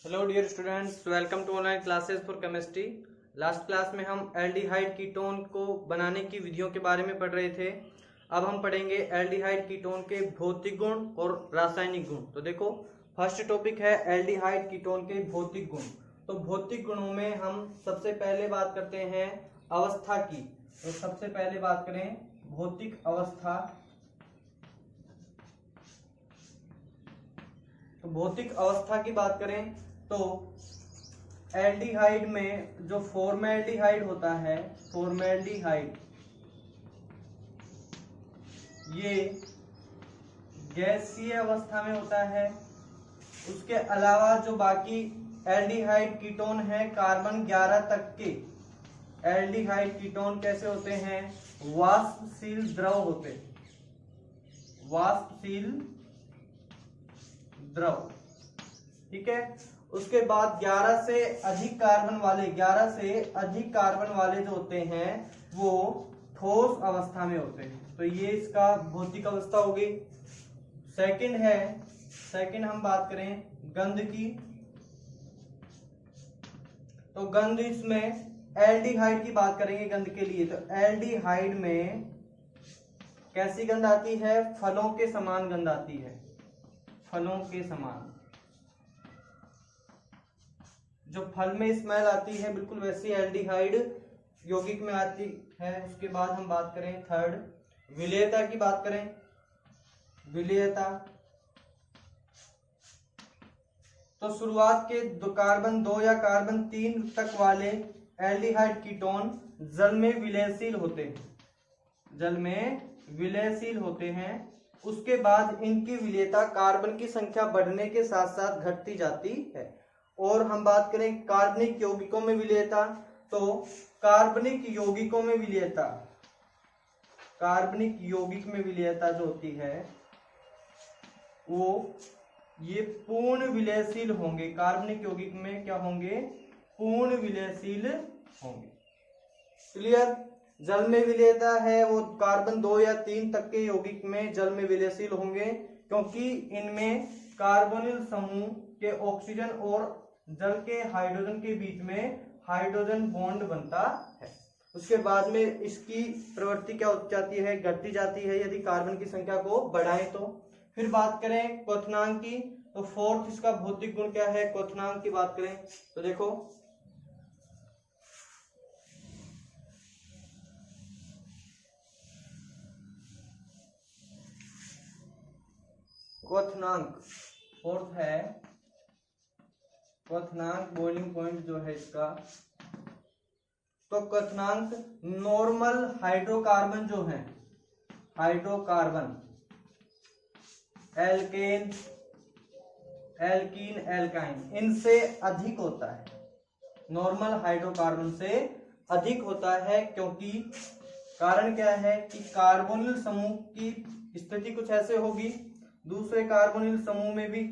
Hello dear students, welcome to online classes for chemistry. Last class में हम aldehyde ketone को बनाने की विधियों के बारे में पढ़ रहे थे। अब हम पढ़ेंगे एल्डिहाइड कीटोन के भौतिक गुण और रासायनिक गुण। तो देखो, फर्स्ट टॉपिक है एल्डिहाइड कीटोन के भौतिक गुण। तो भौतिक गुणों में हम सबसे पहले बात करते हैं अवस्था की। तो सबसे पहले बात करें भौतिक अवस्था। तो भौतिक अवस्था की बात करें तो एल्डिहाइड में जो फॉर्मेल्डिहाइड होता है, फॉर्मेल्डिहाइड ये गैसीय अवस्था में होता है। उसके अलावा जो बाकी एल्डिहाइड कीटोन है कार्बन 11 तक के एल्डिहाइड कीटोन कैसे होते हैं? वाष्पशील द्रव होते हैं, वाष्पशील द्रव। ठीक है। उसके बाद 11 से अधिक कार्बन वाले जो होते हैं वो ठोस अवस्था में होते हैं। तो ये इसका भौतिक अवस्था होगी। सेकंड हम बात करें गंध की। तो गंध, इसमें एल्डिहाइड की बात करेंगे गंध के लिए। तो एल्डिहाइड में कैसी गंध आती है? फलों के समान गंध आती है, फलों के समान। जो फल में स्मेल आती है बिल्कुल वैसी एल्डिहाइड यौगिक में आती है। उसके बाद हम बात करें थर्ड विलेयता की बात करें। विलेयता तो शुरुआत के कार्बन 2 या कार्बन 3 तक वाले एल्डिहाइड कीटोन जल में विलयशील होते हैं, जल में विलयशील होते हैं। उसके बाद इनकी विलेयता कार्बन की संख्या बढ़ने के साथ साथ घटती जाती है। और हम बात करें कार्बनिक यौगिकों में विलेयता। तो कार्बनिक यौगिकों में विलेयता, कार्बनिक यौगिक में विलेयता जो होती है वो ये पूर्ण विलयशील होंगे। कार्बनिक यौगिक में क्या होंगे? पूर्ण विलयशील होंगे। क्लियर? जल में विलेयता है वो कार्बन 2 या 3 तक के यौगिक में जल में विलयशील होंगे, क्योंकि इनमें कार्बोनिल समूह के ऑक्सीजन और जल के हाइड्रोजन के बीच में हाइड्रोजन बॉन्ड बनता है। उसके बाद में इसकी प्रवृत्ति क्या हो जाती है? घटती जाती है यदि कार्बन की संख्या को बढ़ाएं तो। फिर बात करें क्वथनांक की। तो फोर्थ इसका भौतिक गुण क्या है? क्वथनांक की बात करें तो देखो, क्वथनांक फोर्थ है क्वथनांक, बॉइलिंग पॉइंट जो है इसका। तो क्वथनांक नॉर्मल हाइड्रोकार्बन जो है, हाइड्रोकार्बन एल्केन, एल्कीन, एल्काइन, इनसे अधिक होता है। नॉर्मल हाइड्रोकार्बन से अधिक होता है, क्योंकि कारण क्या है कि कार्बोनिल समूह की स्थिति कुछ ऐसे होगी, दूसरे कार्बोनिल समूह में भी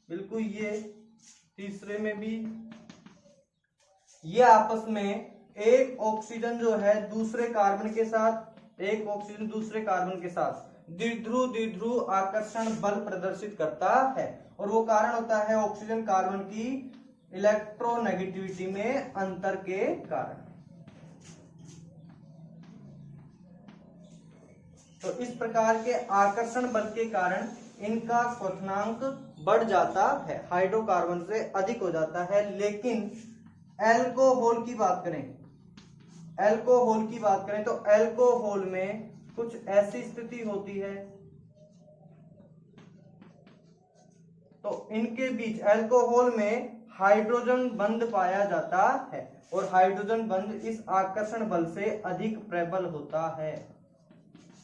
बिल्कुल ये, तीसरे में भी ये आपस में एक ऑक्सीजन जो है दूसरे कार्बन के साथ, एक ऑक्सीजन दूसरे कार्बन के साथ द्विध्रुव द्विध्रुव आकर्षण बल प्रदर्शित करता है। और वो कारण होता है ऑक्सीजन कार्बन की इलेक्ट्रोनेगेटिविटी में अंतर के कारण। तो इस प्रकार के आकर्षण बल के कारण इनका क्वथनांक बढ़ जाता है, हाइड्रोकार्बन से अधिक हो जाता है। लेकिन अल्कोहल की बात करें, अल्कोहल की बात करें तो अल्कोहल में कुछ ऐसी स्थिति होती है। तो इनके बीच अल्कोहल में हाइड्रोजन बंध पाया जाता है, और हाइड्रोजन बंध इस आकर्षण बल से अधिक प्रबल होता है।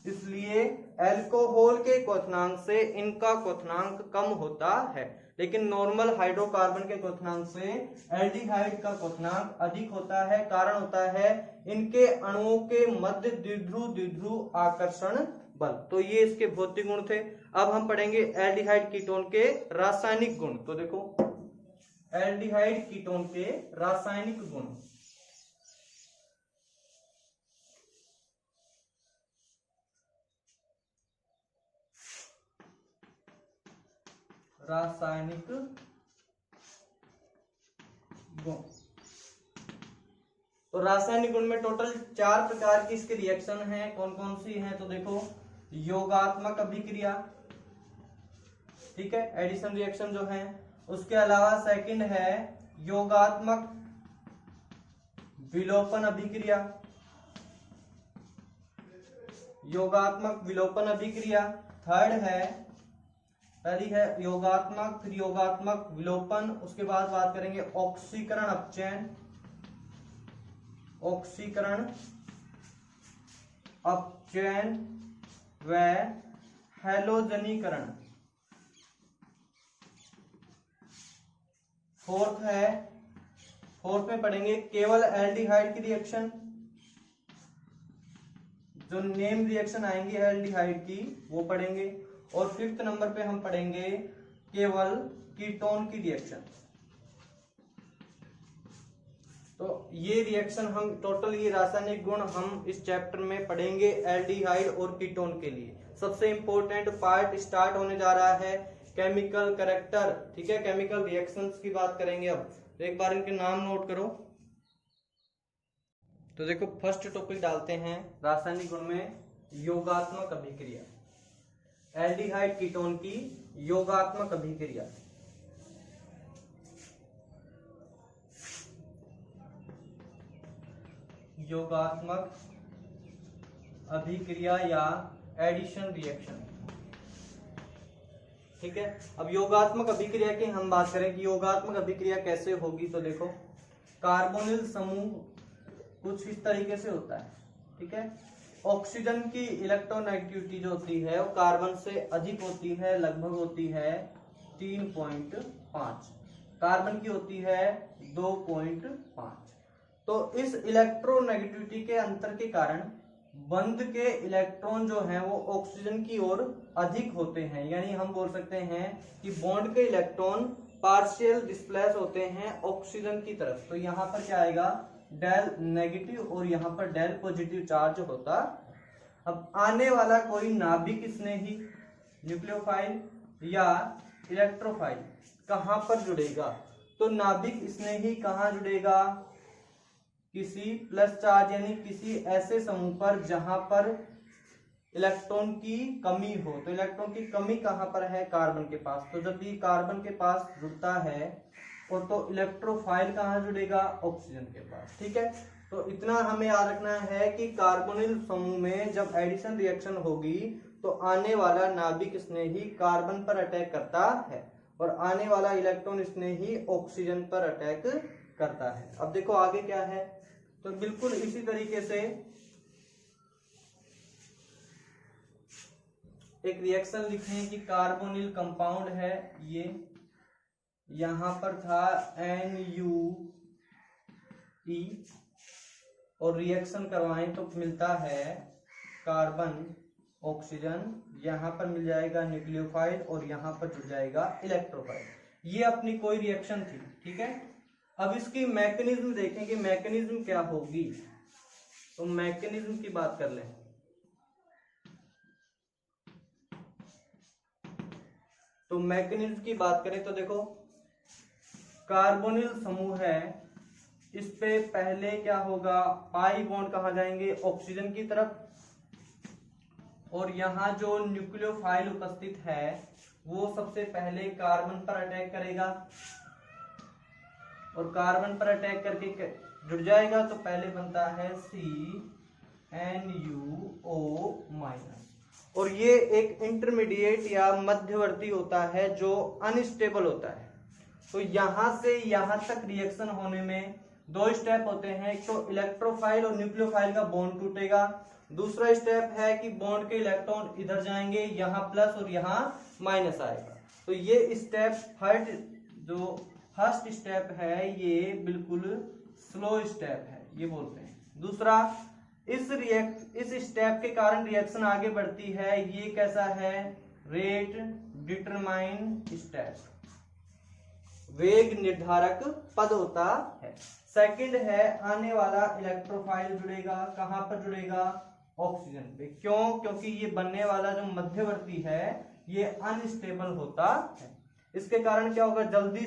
इसलिए अल्कोहल के क्वथनांक से इनका क्वथनांक कम होता है, लेकिन नॉर्मल हाइड्रोकार्बन के क्वथनांक से एल्डिहाइड का क्वथनांक अधिक होता है। कारण होता है इनके अणुओं के मध्य द्विध्रुव द्विध्रुव आकर्षण बल। तो ये इसके भौतिक गुण थे। अब हम पढ़ेंगे एल्डिहाइड कीटोन के रासायनिक गुण। तो देखो, एल्डिहाइड कीटोन के रासायनिक गुण। रासायनिक गुण। तो रासायनिक गुण में टोटल 4 प्रकार की इसके रिएक्शन हैं। कौन कौन सी हैं? तो देखो, योगात्मक अभिक्रिया, ठीक है, एडिशन रिएक्शन जो है। उसके अलावा सेकंड है योगात्मक विलोपन अभिक्रिया, योगात्मक विलोपन अभिक्रिया। थर्ड है, पहली है योगात्मक, फिर योगात्मक विलोपन, उसके बाद बात करेंगे ऑक्सीकरण अपचयन, ऑक्सीकरण अपचयन व हैलोजनीकरण। फोर्थ में पढ़ेंगे केवल एल्डिहाइड की रिएक्शन, जो नेम रिएक्शन आएंगी एल्डिहाइड की वो पढ़ेंगे। और फिफ्थ नंबर पे हम पढ़ेंगे केवल कीटोन की रिएक्शन। तो ये रिएक्शन हम टोटल, ये रासायनिक गुण हम इस चैप्टर में पढ़ेंगे एल्डिहाइड और कीटोन के लिए। सबसे इंपॉर्टेंट पार्ट स्टार्ट होने जा रहा है केमिकल कैरेक्टर, ठीक है, केमिकल रिएक्शंस की बात करेंगे अब। तो एक बार इनके नाम नोट करो। तो देखो, फर्स्ट टॉपिक डालते हैं रासायनिक गुण में योगात्मक अभिक्रिया, एल्डिहाइड कीटोन की योगात्मक अभिक्रिया। योगात्मक अभिक्रिया या एडिशन रिएक्शन, ठीक है। अब योगात्मक अभिक्रिया की हम बात करें कि योगात्मक अभिक्रिया कैसे होगी। तो देखो, कार्बोनिल समूह कुछ इस तरीके से होता है, ठीक है। ऑक्सीजन की इलेक्ट्रोनेगेटिविटी जो होती है वो कार्बन से अधिक होती है, लगभग होती है 3.5, कार्बन की होती है 2.5। तो इस इलेक्ट्रोनेगेटिविटी के अंतर के कारण बंध के इलेक्ट्रॉन जो हैं वो ऑक्सीजन की ओर अधिक होते हैं, यानी हम बोल सकते हैं कि बॉन्ड के इलेक्ट्रॉन पार्शियल डिस्प्लेस होते हैं ऑक्सीजन की तरफ। तो यहाँ पर क्या आएगा, डेल नेगेटिव और यहाँ पर डेल पॉजिटिव चार्ज होता। अब आने वाला कोई नाभिक स्नेही न्यूक्लियोफाइल या इलेक्ट्रोफाइल कहाँ पर जुड़ेगा? तो नाभिक स्नेही कहाँ जुड़ेगा? किसी प्लस चार्ज यानी किसी ऐसे समूह पर जहां पर इलेक्ट्रॉन की कमी हो। तो इलेक्ट्रॉन की कमी कहां पर है? कार्बन के पास। तो जब ये कार्बन के पास जुड़ता है और तो इलेक्ट्रोफाइल कहां जुड़ेगा? ऑक्सीजन के पास, ठीक है। तो इतना हमें याद रखना है कि कार्बोनिल समूह में जब एडिशन रिएक्शन होगी तो आने वाला नाभिक स्नेही कार्बन पर अटैक करता है और आने वाला इलेक्ट्रॉन स्नेही ऑक्सीजन पर अटैक करता है। अब देखो आगे क्या है, तो बिल्कुल इसी तरीके से एक रिएक्शन लिखें कि कार्बोनिल कंपाउंड है, ये यहां पर था NuE और रिएक्शन करवाएं तो मिलता है कार्बन ऑक्सीजन, यहां पर मिल जाएगा न्यूक्लियोफाइल और यहां पर जुड़ जाएगा इलेक्ट्रोफाइल। ये अपनी कोई रिएक्शन थी, ठीक है। अब इसकी मैकेनिज्म देखें कि मैकेनिज्म क्या होगी। तो मैकेनिज्म की बात कर लें। तो मैकेनिज्म की बात करें तो देखो, कार्बोनिल समूह है, इस पे पहले क्या होगा, पाई बॉन्ड कहाँ जाएंगे? ऑक्सीजन की तरफ। और यहाँ जो न्यूक्लियोफाइल उपस्थित है वो सबसे पहले कार्बन पर अटैक करेगा और कार्बन पर अटैक करके जुड़ जाएगा। तो पहले बनता है CnUO-, और ये एक इंटरमीडिएट या मध्यवर्ती होता है जो अनस्टेबल होता है। तो यहां से यहां तक रिएक्शन होने में 2 स्टेप होते हैं। एक तो इलेक्ट्रोफाइल और न्यूक्लियोफाइल का बॉन्ड टूटेगा, दूसरा स्टेप है कि बॉन्ड के इलेक्ट्रॉन इधर जाएंगे, यहाँ प्लस और यहाँ माइनस आएगा। तो ये स्टेप फर्स्ट स्टेप है, ये बिल्कुल स्लो स्टेप है, ये बोलते हैं। दूसरा, इस स्टेप के कारण रिएक्शन आगे बढ़ती है, ये कैसा है? रेट डिटरमाइन स्टेप, वेग निर्धारक पद होता है। सेकंड है, आने वाला इलेक्ट्रोफाइल जुड़ेगा, कहां पर जुड़ेगा? ऑक्सीजन पे। क्यों? क्योंकि ये बनने वाला जो मध्यवर्ती है ये अनस्टेबल होता है। इसके कारण क्या होगा, जल्दी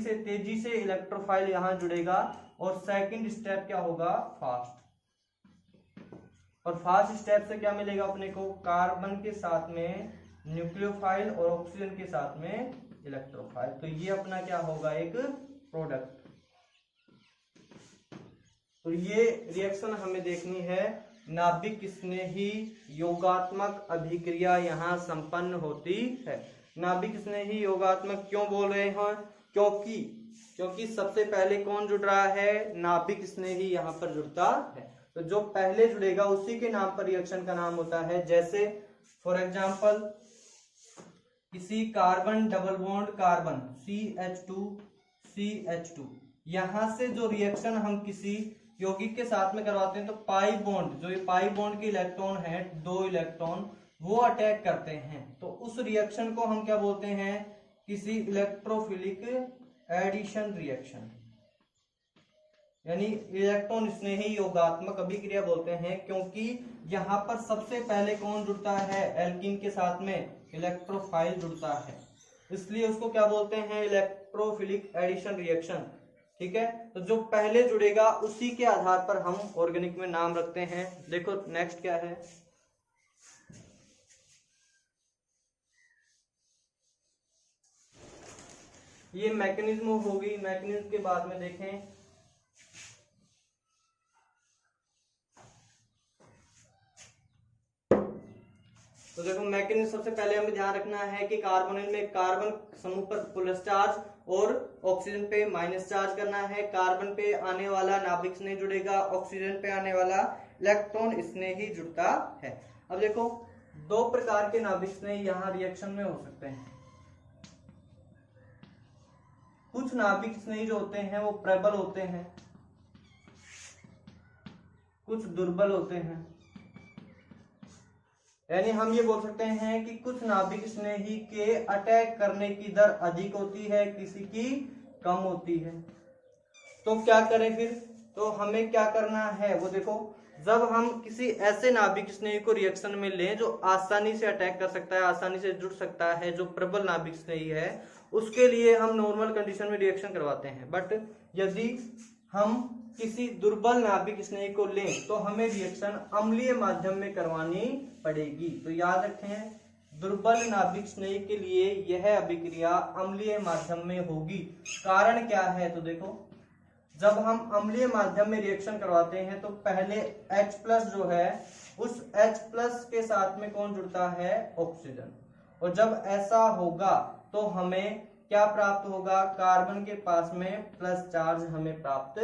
से तेजी से इलेक्ट्रोफाइल यहाँ जुड़ेगा और सेकंड स्टेप क्या होगा, फास्ट। और फास्ट स्टेप से क्या मिलेगा अपने को, कार्बन के साथ में न्यूक्लियोफाइल और ऑक्सीजन के साथ में इलेक्ट्रोफाइल। तो ये अपना क्या होगा, एक प्रोडक्ट। तो ये रिएक्शन हमें देखनी है, नाभिक स्नेही योगात्मक अभिक्रिया यहाँ संपन्न होती है। नाभिक स्नेही योगात्मक क्यों बोल रहे हैं, क्योंकि सबसे पहले कौन जुड़ रहा है, नाभिक स्नेही यहाँ पर जुड़ता है। तो जो पहले जुड़ेगा उसी के नाम पर रिएक्शन का नाम होता है। जैसे फॉर एग्जांपल किसी carbon double bond carbon CH2 यहां से जो रिएक्शन हम किसी यौगिक के साथ में करवाते हैं तो पाई बॉन्ड, जो ये पाई बॉन्ड के इलेक्ट्रॉन है, 2 इलेक्ट्रॉन वो अटैक करते हैं। तो उस रिएक्शन को हम क्या बोलते हैं, किसी इलेक्ट्रोफिलिक एडिशन रिएक्शन, यानी इलेक्ट्रॉन स्नेही योगात्मक अभिक्रिया बोलते हैं। क्योंकि यहाँ पर सबसे पहले कौन जुड़ता है, एल्कीन के साथ में इलेक्ट्रोफाइल जुड़ता है, इसलिए उसको क्या बोलते हैं, इलेक्ट्रोफिलिक एडिशन रिएक्शन। ठीक है, तो जो पहले जुड़ेगा उसी के आधार पर हम ऑर्गेनिक में नाम रखते हैं। देखो नेक्स्ट क्या है, ये मैकेनिज्म होगी। मैकेनिज्म के बाद में देखें, तो देखो मैकेनिज्म सबसे पहले हमें ध्यान रखना है कि कार्बोनिल में कार्बन समूह पर प्लस चार्ज और ऑक्सीजन पे माइनस चार्ज करना है। कार्बन पे आने वाला नाभिक स्नेही जुड़ेगा, ऑक्सीजन पे आने वाला इलेक्ट्रॉन स्नेही जुड़ता है। अब देखो 2 प्रकार के नाभिक स्नेही यहाँ रिएक्शन में हो सकते हैं। कुछ नाभिक स्नेही जो होते हैं वो प्रबल होते हैं, कुछ दुर्बल होते हैं। यानी हम ये बोल सकते हैं कि कुछ नाभिक स्नेही के अटैक करने की दर अधिक होती है, किसी की कम होती है। तो क्या करें फिर, तो हमें क्या करना है वो देखो, जब हम किसी ऐसे नाभिक स्नेही को रिएक्शन में लें जो आसानी से अटैक कर सकता है, आसानी से जुड़ सकता है, जो प्रबल नाभिक स्नेही है, उसके लिए हम नॉर्मल कंडीशन में रिएक्शन करवाते हैं। बट यदि हम किसी दुर्बल नाभिक स्नेही को लें तो हमें रिएक्शन अम्लीय माध्यम में करवानी पड़ेगी। तो याद रखें, दुर्बल नाभिक स्नेही के लिए यह अभिक्रिया अम्लीय माध्यम में होगी। कारण क्या है, तो देखो जब हम अम्लीय माध्यम में रिएक्शन करवाते हैं तो पहले H+ जो है उस H+ के साथ में कौन जुड़ता है, ऑक्सीजन। और जब ऐसा होगा तो हमें क्या प्राप्त होगा, कार्बन के पास में प्लस चार्ज हमें प्राप्त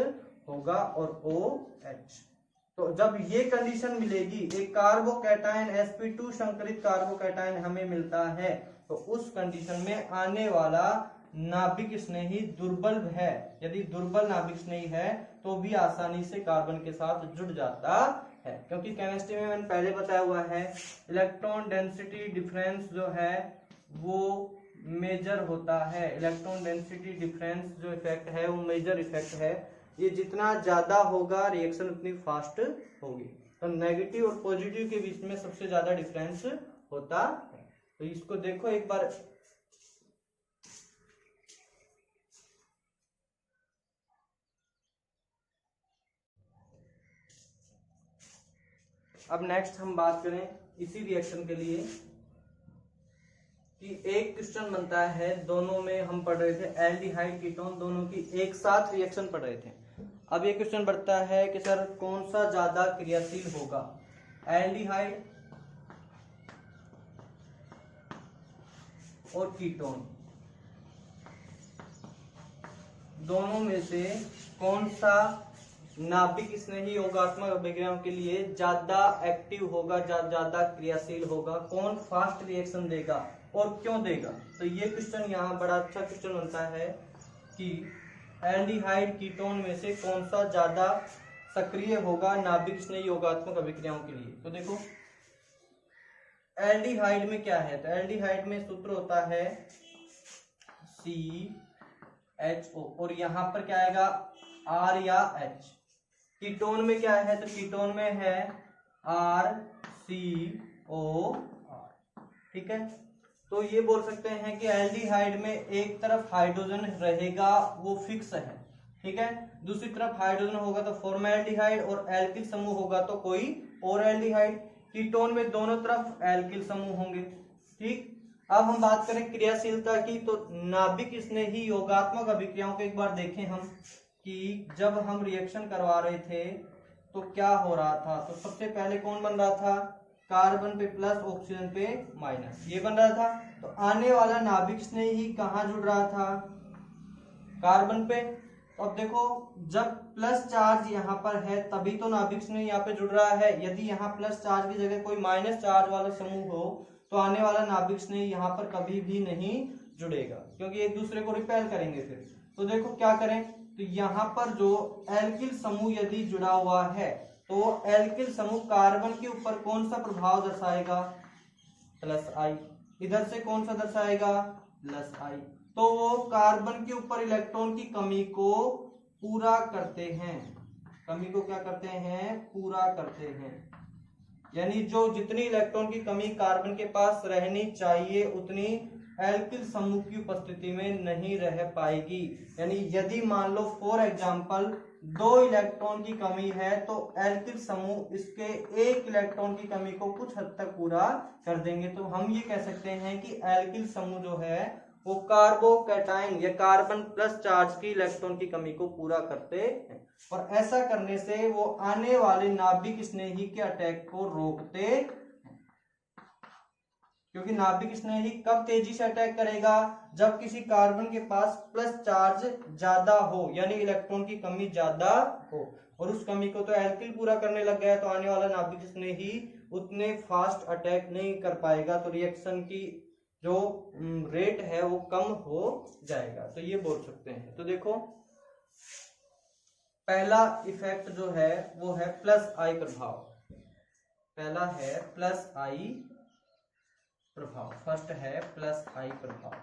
होगा और OH। तो जब ये कंडीशन मिलेगी, एक कार्बोकैटायन sp2 संकरित कार्बोकैटायन हमें मिलता है, तो उस कंडीशन में आने वाला नाभिक स्नेही दुर्बल है। यदि दुर्बल नाभिक स्नेही है तो भी आसानी से कार्बन के साथ जुड़ जाता है। क्योंकि केमिस्ट्री में मैंने पहले बताया हुआ है, इलेक्ट्रॉन डेंसिटी डिफरेंस जो है वो मेजर होता है। इलेक्ट्रॉन डेंसिटी डिफरेंस जो इफेक्ट है वो मेजर इफेक्ट है। ये जितना ज्यादा होगा रिएक्शन उतनी फास्ट होगी। तो नेगेटिव और पॉजिटिव के बीच में सबसे ज्यादा डिफरेंस होता है। तो इसको देखो एक बार, अब नेक्स्ट हम बात करें इसी रिएक्शन के लिए कि एक क्वेश्चन बनता है, दोनों में हम पढ़ रहे थे एल्डिहाइड कीटोन, दोनों की एक साथ रिएक्शन पढ़ रहे थे। अब ये क्वेश्चन बढ़ता है कि सर कौन सा ज्यादा क्रियाशील होगा, एल्डिहाइड और कीटोन, दोनों में से कौन सा नाभिक स्नेही योगात्मक अभिक्रियाओं के लिए ज्यादा एक्टिव होगा, ज्यादा क्रियाशील होगा, कौन फास्ट रिएक्शन देगा और क्यों देगा। तो ये क्वेश्चन यहाँ बड़ा अच्छा क्वेश्चन बनता है कि एल्डिहाइड कीटोन में से कौन सा ज्यादा सक्रिय होगा नाभिक स्नेही योगात्मक अभिक्रियाओं के लिए। तो देखो एल्डिहाइड में क्या है, तो एल्डिहाइड में सूत्र होता है CHO और यहाँ पर क्या आएगा R या H। कीटोन में क्या है, तो कीटोन में है RCOR। ठीक है, तो ये बोल सकते हैं कि एल्डिहाइड में एक तरफ हाइड्रोजन रहेगा, वो फिक्स है, ठीक है, दूसरी तरफ हाइड्रोजन होगा तो फॉर्मेल्डिहाइड, और एल्किल समूह होगा तो कोई और एल्डिहाइड। कीटोन में दोनों तरफ एल्किल समूह होंगे, ठीक। अब हम बात करें क्रियाशीलता की, तो नाभिक स्नेही योगात्मक अभिक्रियाओं को एक बार देखें हम कि जब हम रिएक्शन करवा रहे थे तो क्या हो रहा था। तो सबसे पहले कौन बन रहा था, कार्बन पे प्लस ऑक्सीजन पे माइनस, ये बन रहा था। तो आने वाला नाभिक स्नेही कहाँ जुड़ रहा था, कार्बन पे। तो अब देखो जब प्लस चार्ज यहाँ पर है तभी तो नाभिक स्नेही यहाँ पे जुड़ रहा है। यदि यहाँ प्लस चार्ज की जगह कोई माइनस चार्ज वाला समूह हो तो आने वाला नाभिक स्नेही यहाँ पर कभी भी नहीं जुड़ेगा, क्योंकि एक दूसरे को रिपेल करेंगे फिर। तो देखो क्या करें, तो यहाँ पर जो एल्किल समूह यदि जुड़ा हुआ है तो एल्किल समूह कार्बन के ऊपर कौन सा प्रभाव दर्शाएगा, प्लस आई। इधर से कौन सा दर्शाएगा, प्लस आई। तो वो कार्बन के ऊपर इलेक्ट्रॉन की कमी को पूरा करते हैं, कमी को क्या करते हैं, पूरा करते हैं। यानी जो जितनी इलेक्ट्रॉन की कमी कार्बन के पास रहनी चाहिए उतनी एल्किल समूह की उपस्थिति में नहीं रह पाएगी। यानी यदि मान लो फॉर एग्जांपल 2 इलेक्ट्रॉन की कमी है तो एल्किल समूह इसके 1 इलेक्ट्रॉन की कमी को कुछ हद तक पूरा कर देंगे। तो हम ये कह सकते हैं कि एल्किल समूह जो है वो कार्बोकैटायन या कार्बन प्लस चार्ज की इलेक्ट्रॉन की कमी को पूरा करते हैं, और ऐसा करने से वो आने वाले नाभिक स्नेही के अटैक को रोकते हैं। क्योंकि नाभिक स्नेही कब तेजी से अटैक करेगा, जब किसी कार्बन के पास प्लस चार्ज ज्यादा हो, यानी इलेक्ट्रॉन की कमी ज्यादा हो, और उस कमी को तो एल्किल पूरा करने लग गया है, तो आने वाला नाभिक स्नेही उतने फास्ट अटैक नहीं कर पाएगा, तो रिएक्शन की जो रेट है वो कम हो जाएगा। तो ये बोल सकते हैं। तो देखो पहला इफेक्ट जो है वो है प्लस आई प्रभाव, पहला है प्लस आई प्रभाव, फर्स्ट है प्लस आई प्रभाव।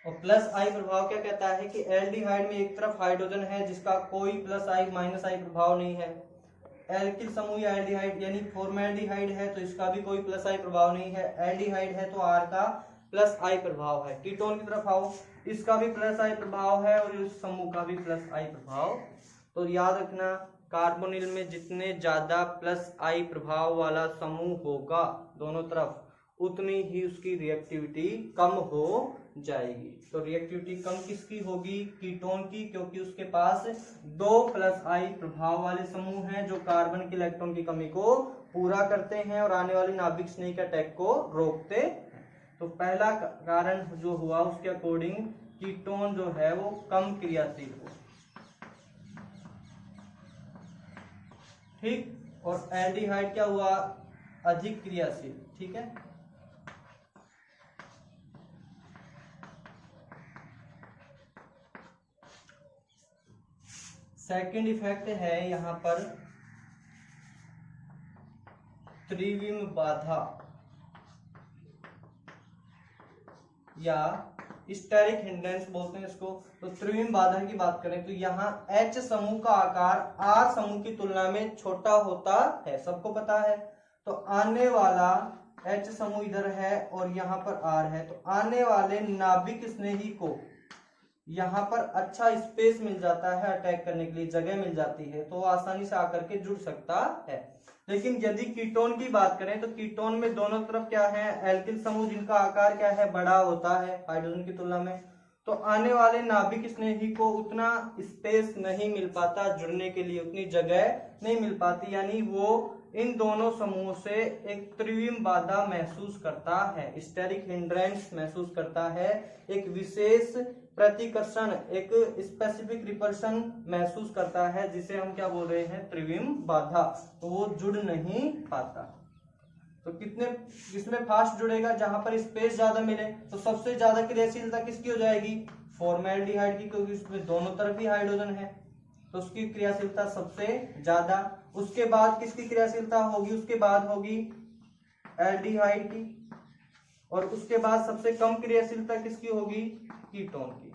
और प्लस आई प्रभाव क्या कहता है कि एल्डिहाइड में एक तरफ हाइड्रोजन है जिसका कोई प्लस आई माइनस आई प्रभाव नहीं है। एल्किल समूह या एल्डिहाइड यानी फॉर्मेल्डिहाइड है तो इसका भी कोई प्लस आई प्रभाव नहीं है। एल्डिहाइड है तो आर का प्लस आई प्रभाव है। कीटोन की तरफ आओ, इसका भी प्लस आई प्रभाव है और इस समूह का भी प्लस आई प्रभाव। तो याद रखना कार्बोनिल में जितने ज्यादा प्लस आई प्रभाव वाला समूह होगा दोनों तरफ, उतनी ही उसकी रिएक्टिविटी कम हो जाएगी। तो रिएक्टिविटी कम किसकी होगी, कीटोन की, क्योंकि उसके पास 2 प्लस आई प्रभाव वाले समूह हैं जो कार्बन के इलेक्ट्रॉन की कमी को पूरा करते हैं और आने वाली नाभिक स्नेही के अटैक को रोकते हैं। तो पहला कारण जो हुआ उसके अकॉर्डिंग कीटोन जो है वो कम क्रियाशील हो, ठीक, और एल्डिहाइड क्या हुआ, अधिक क्रियाशील, ठीक है। सेकंड इफेक्ट है यहां पर त्रिविम बाधा या स्टेरिक हिंड्रेंस बोलते हैं इसको। तो त्रिविम बाधा की बात करें तो यहाँ H समूह का आकार R समूह की तुलना में छोटा होता है, सबको पता है। तो आने वाला H समूह इधर है और यहाँ पर R है, तो आने वाले नाभिक स्नेही को यहाँ पर अच्छा स्पेस मिल जाता है, अटैक करने के लिए जगह मिल जाती है, तो आसानी से आकर के जुड़ सकता है। लेकिन यदि कीटोन की बात करें तो कीटोन में दोनों तरफ क्या है, एल्किल समूह जिनका आकार क्या है, बड़ा होता है हाइड्रोजन की तुलना में। तो आने वाले नाभिक स्नेही को उतना स्पेस नहीं मिल पाता जुड़ने के लिए, उतनी जगह नहीं मिल पाती, यानी वो इन दोनों समूहों से एक त्रिविम बाधा महसूस करता है, स्टेरिक हिंड्रेंस महसूस करता है, एक विशेष प्रतिकर्षण, एक स्पेसिफिक रिपल्शन महसूस करता है, जिसे हम क्या बोल रहे हैं, त्रिविम बाधा। तो वो जुड़ नहीं पाता। तो किसमें फास्ट जुड़ेगा, जहां पर स्पेस ज्यादा मिले। तो सबसे ज्यादा क्रियाशीलता किसकी हो जाएगी, फॉर्मेल्डिहाइड की, क्योंकि उसमें दोनों तरफ ही हाइड्रोजन है तो उसकी क्रियाशीलता सबसे ज्यादा। उसके बाद किसकी क्रियाशीलता होगी, उसके बाद होगी एल्डिहाइड की, और उसके बाद सबसे कम क्रियाशीलता किसकी होगी, कीटोन की।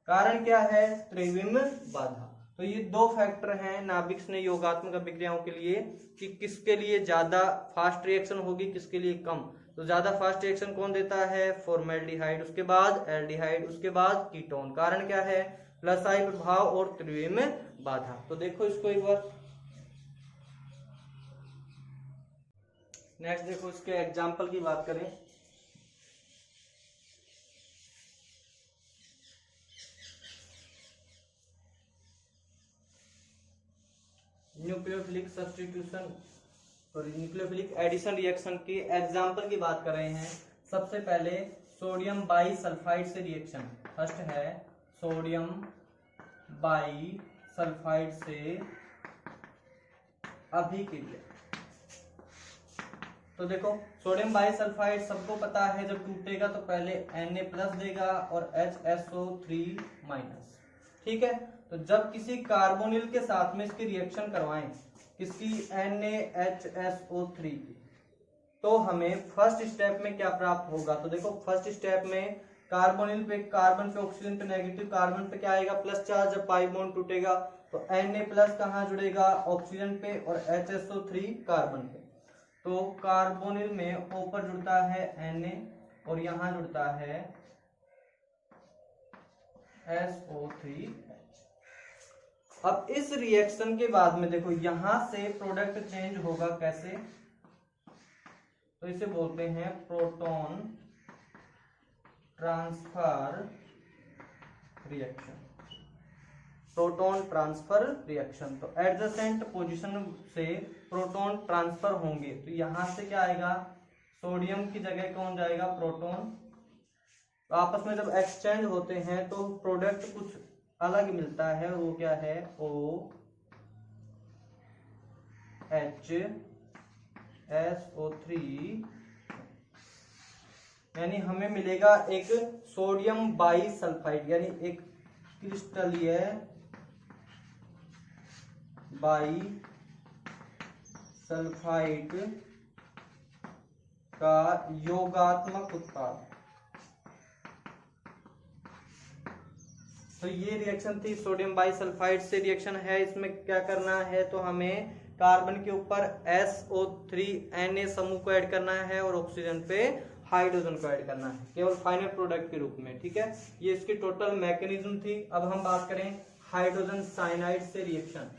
कारण क्या है, त्रिविम बाधा। तो ये दो फैक्टर हैं नाभिक स्नेह योगात्मक अभिक्रियाओं के लिए कि किसके लिए ज्यादा फास्ट रिएक्शन होगी, किसके लिए कम। तो ज्यादा फास्ट रिएक्शन कौन देता है, फॉर्मेल्डिहाइड, उसके बाद एल्डिहाइड, उसके बाद कीटोन। कारण क्या है, प्लस आई प्रभाव और त्रिविम बाधा। तो देखो इसको एक बार। नेक्स्ट देखो इसके एग्जाम्पल की बात करें। न्यूक्लियोफिलिक सब्स्टिट्यूशन और न्यूक्लियोफिलिक एडिशन रिएक्शन की एग्जाम्पल की बात कर रहे हैं। सबसे पहले सोडियम बाई सल्फाइड से रिएक्शन। फर्स्ट है सोडियम बाई सल्फाइड से अभिक्रिया। तो देखो सोडियम बाई सल्फाइड सबको पता है जब टूटेगा तो पहले Na+ देगा और HSO3-। ठीक है, तो जब किसी कार्बोनिल के साथ में इसकी रिएक्शन करवाएं, किसकी, NaHSO3 की, तो हमें फर्स्ट स्टेप में क्या प्राप्त होगा। तो देखो फर्स्ट स्टेप में कार्बोनिल पे कार्बन पे ऑक्सीजन पे नेगेटिव, कार्बन पे क्या आएगा, प्लस चार्ज। जब पाई बॉन्ड टूटेगा तो Na+ कहाँ जुड़ेगा, ऑक्सीजन पे, और HSO3 कार्बन पे। तो कार्बोनिल में ऊपर जुड़ता है Na और यहां जुड़ता है SO3H। अब इस रिएक्शन के बाद में देखो यहां से प्रोडक्ट चेंज होगा कैसे, तो इसे बोलते हैं proton transfer reaction. Proton transfer reaction, तो एडजेसेंट पोजीशन से प्रोटॉन ट्रांसफर होंगे। तो यहां से क्या आएगा, सोडियम की जगह कौन जाएगा, प्रोटॉन। तो आपस में जब एक्सचेंज होते हैं तो प्रोडक्ट कुछ अलग मिलता है, वो क्या है, OHSO3, यानी हमें मिलेगा एक सोडियम बाई सल्फाइड, यानी एक क्रिस्टलीय बाई सल्फाइड का योगात्मक उत्पाद। तो ये रिएक्शन थी सोडियम बाई सल्फाइड से रिएक्शन है। इसमें क्या करना है, तो हमें कार्बन के ऊपर SO3 Na समूह को ऐड करना है और ऑक्सीजन पे हाइड्रोजन को ऐड करना है, केवल फाइनल प्रोडक्ट के रूप में। ठीक है, ये इसकी टोटल मैकेनिज्म थी। अब हम बात करें हाइड्रोजन साइनाइड से रिएक्शन।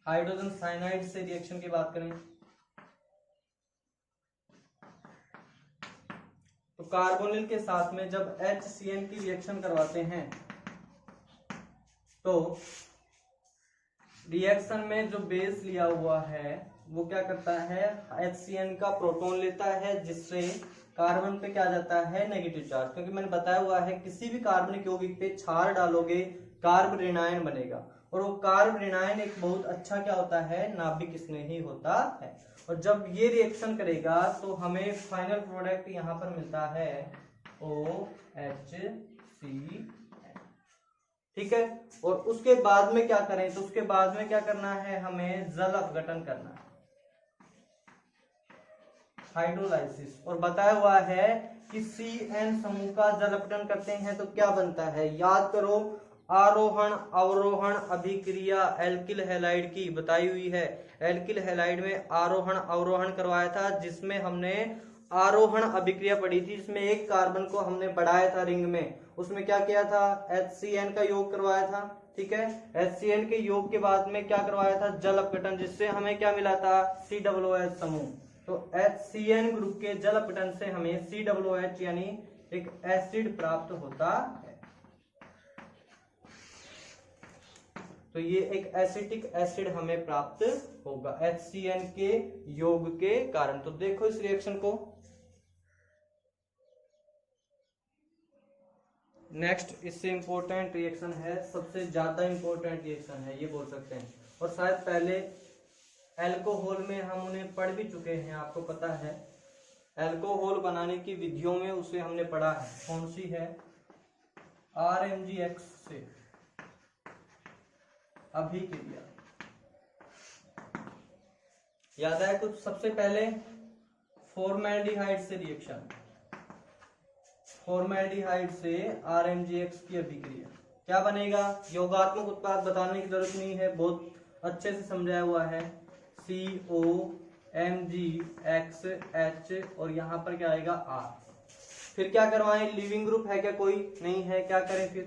हाइड्रोजन साइनाइड से रिएक्शन की बात करें तो कार्बोनिल के साथ में जब HCN की रिएक्शन करवाते हैं तो रिएक्शन में जो बेस लिया हुआ है वो क्या करता है, HCN का प्रोटॉन लेता है, जिससे कार्बन पे क्या जाता है, नेगेटिव चार्ज। क्योंकि मैंने बताया हुआ है किसी भी कार्बनिक यौगिक पे क्षार डालोगे कार्ब ऋणायन बनेगा, और वो कार्ब ऋणायन एक बहुत अच्छा क्या होता है, नाभिक स्नेही होता है। और जब ये रिएक्शन करेगा तो हमें फाइनल प्रोडक्ट यहाँ पर मिलता है OHCN। ठीक है, और उसके बाद में क्या करें, तो उसके बाद में क्या करना है, हमें जल अपघटन करना है, हाइड्रोलाइसिस। और बताया हुआ है कि CN समूह का जल अपघटन करते हैं तो क्या बनता है, याद करो, आरोहण अवरोहण अभिक्रिया एल्किल हैलाइड की बताई हुई है। एल्किल हैलाइड में आरोहण अवरोहण करवाया था, जिसमें हमने आरोहण अभिक्रिया पढ़ी थी, जिसमें एक कार्बन को हमने बढ़ाया था रिंग में। उसमें क्या किया था, HCN का योग करवाया था। ठीक है, HCN के योग के बाद में क्या करवाया था, जल अपघटन, जिससे हमें क्या मिला था, COOH समूह। तो HCN ग्रुप के जल अपघटन से हमें COOH यानी एक एसिड प्राप्त होता है। तो ये एक एसिटिक एसिड हमें प्राप्त होगा HCN के योग के कारण। तो देखो इस रिएक्शन को। नेक्स्ट इससे इंपॉर्टेंट रिएक्शन है, सबसे ज्यादा इंपॉर्टेंट रिएक्शन है ये बोल सकते हैं, और शायद पहले अल्कोहल में हम उन्हें पढ़ भी चुके हैं, आपको पता है अल्कोहल बनाने की विधियों में उसे हमने पढ़ा है। कौन सी है, RMGX से। अभिक्रिया। याद है कुछ? सबसे पहले फॉर्मेल्डिहाइड से रिएक्शन, फॉर्मेल्डिहाइड से RMgX की अभिक्रिया, क्या बनेगा? योगात्मक उत्पाद बताने की जरूरत नहीं है, बहुत अच्छे से समझाया हुआ है। COMgXH और यहाँ पर क्या आएगा? R। फिर क्या करवाएं? लिविंग ग्रुप है क्या? कोई नहीं है, क्या करें फिर?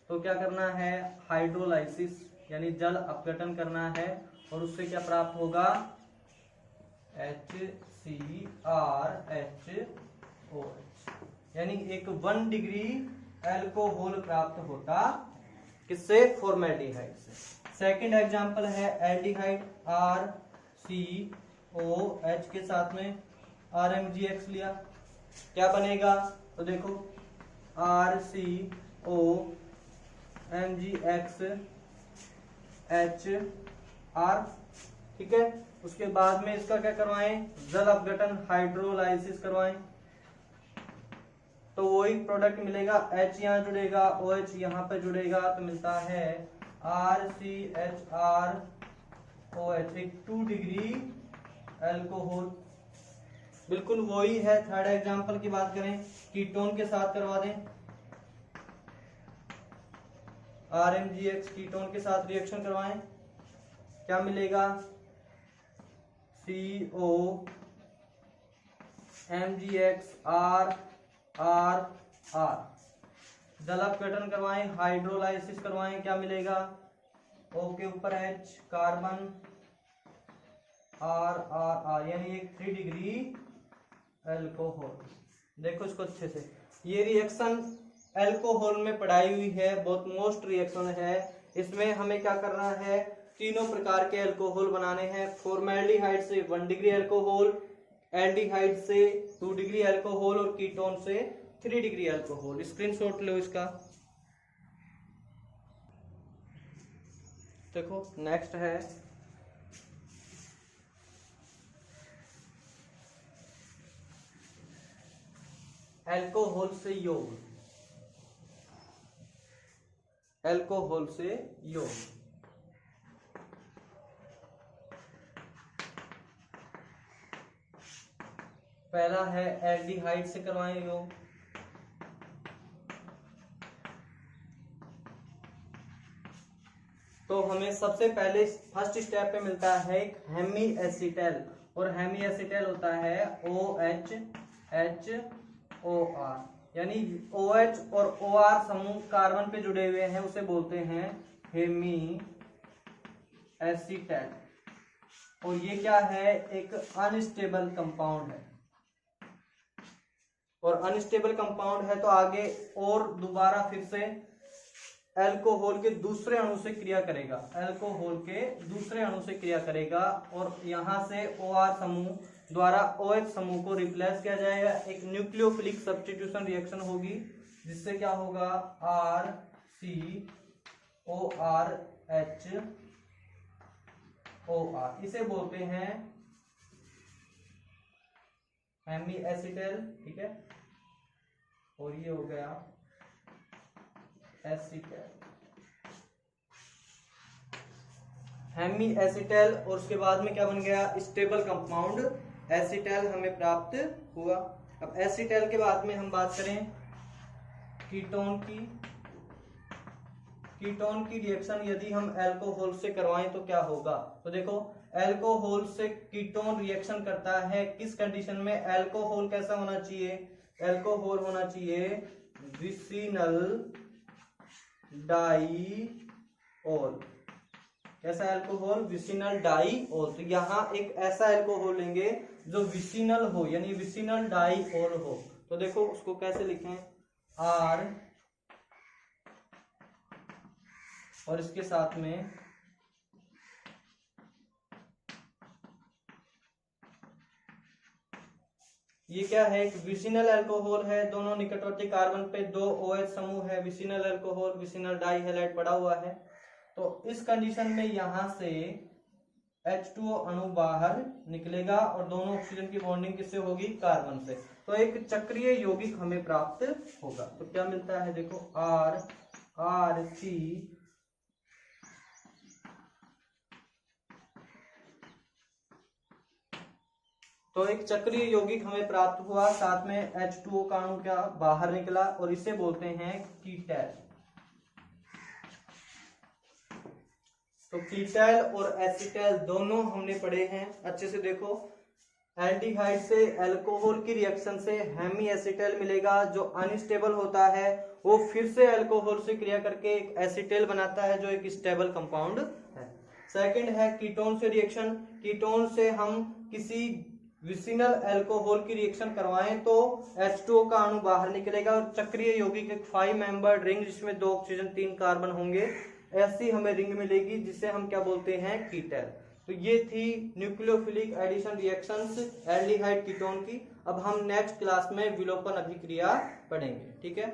तो क्या करना है? हाइड्रोलाइसिस यानी जल अपघटन करना है, और उससे क्या प्राप्त होगा? HCrHOH, यानी एक 1 डिग्री एल्कोहल प्राप्त होता, किससे? फॉर्मेल्डिहाइड से। सेकंड एग्जांपल है एल्डिहाइड, RCOH के साथ में RMgX लिया, क्या बनेगा? तो देखो RCOMgXHR, ठीक है। उसके बाद में इसका क्या करवाएं? जल अपघटन, हाइड्रोलाइसिस करवाएं, तो वही प्रोडक्ट मिलेगा। H यहाँ जुड़ेगा, OH यहाँ पे जुड़ेगा, तो मिलता है RCHROH, एक 2 डिग्री एल्कोहल। बिल्कुल वही है। थर्ड एग्जांपल की बात करें, कीटोन के साथ करवा दें, RMgX कीटोन के साथ रिएक्शन करवाएं, क्या मिलेगा? COMgXRRR। जल अपघटन करवाएं, हाइड्रोलाइसिस करवाएं, क्या मिलेगा? O के ऊपर H, कार्बन, RRR, यानी एक 3 डिग्री एल्कोहल। देखो इसको अच्छे से, ये रिएक्शन एल्कोहल में पढ़ाई हुई है, बहुत मोस्ट रिएक्शन है। इसमें हमें क्या करना है? तीनों प्रकार के एल्कोहल बनाने हैं। फॉर्मेल्डिहाइड से 1 डिग्री एल्कोहल, एल्डिहाइड से 2 डिग्री एल्कोहल और कीटोन से 3 डिग्री एल्कोहल। स्क्रीनशॉट लो इसका। देखो नेक्स्ट है अल्कोहल से योग, अल्कोहल से योग। पहला है एल्डिहाइड से करवाएं योग, तो हमें सबसे पहले फर्स्ट स्टेप पे मिलता है हेमी एसिटेल, और हेमी एसिटेल होता है OHHOR, यानी OH और OR समूह कार्बन पे जुड़े हुए हैं, उसे बोलते हैं हेमी एसिटेल। और ये क्या है? एक अनस्टेबल कंपाउंड है, और अनस्टेबल कंपाउंड है तो आगे और दोबारा फिर से अल्कोहल के दूसरे अणु से क्रिया करेगा, अल्कोहल के दूसरे अणु से क्रिया करेगा, और यहां से OR समूह द्वारा OH समूह को रिप्लेस किया जाएगा। एक न्यूक्लियोफिलिक सब्स्टिट्यूशन रिएक्शन होगी, जिससे क्या होगा? RCORHOR, इसे बोलते हैं हेमी एसिटेल, ठीक है। और ये हो गया एसिटेल, हेमी एसिटेल, और उसके बाद में क्या बन गया? स्टेबल कंपाउंड एसिटेल हमें प्राप्त हुआ। अब एसिटेल के बाद में हम बात करें कीटोन की। कीटोन की रिएक्शन यदि हम अल्कोहल से करवाएं तो क्या होगा? तो देखो अल्कोहल से कीटोन रिएक्शन करता है किस कंडीशन में? अल्कोहल कैसा होना चाहिए? अल्कोहल होना चाहिए विसिनल डाइऑल। कैसा अल्कोहल? Vicinal diol. तो यहाँ एक ऐसा अल्कोहल लेंगे जो विसिनल हो, यानी विसिनल डाइऑल हो। तो देखो उसको कैसे लिखें? R और इसके साथ में ये क्या है? एक विसिनल अल्कोहल है, दोनों निकटवर्ती कार्बन पे 2 OH समूह है, vicinal alcohol, vicinal die halide पड़ा हुआ है। तो इस कंडीशन में यहां से H2O अणु बाहर निकलेगा और दोनों ऑक्सीजन की बॉन्डिंग किससे होगी? कार्बन से। तो एक चक्रीय यौगिक हमें प्राप्त होगा। तो क्या मिलता है? देखो RC तो एक चक्रीय यौगिक हमें प्राप्त हुआ, साथ में H2O का अणु क्या बाहर निकला और इसे बोलते हैं कीटैल। तो कीटैल और एसिटैल दोनों हमने पढ़े हैं, अच्छे से देखो। एल्डिहाइड से अल्कोहल की रिएक्शन से हेमी एसिटैल मिलेगा, जो अनस्टेबल होता है वो फिर से अल्कोहल से क्रिया करके एक एसिटेल बनाता है जो एक स्टेबल कंपाउंड है। सेकंड है कीटोन से रिएक्शन। कीटोन से हम किसी विसिनल अल्कोहल की रिएक्शन करवाएं तो H2O का अणु बाहर निकलेगा और चक्रीय यौगिक एक 5 मेंबर्ड रिंग जिसमें 2 ऑक्सीजन 3 कार्बन होंगे, ऐसी हमें रिंग मिलेगी जिसे हम क्या बोलते हैं कीटैल। तो ये थी nucleophilic addition reactions aldehyde ketone की। अब हम नेक्स्ट क्लास में विलोपन अभिक्रिया पढ़ेंगे, ठीक है।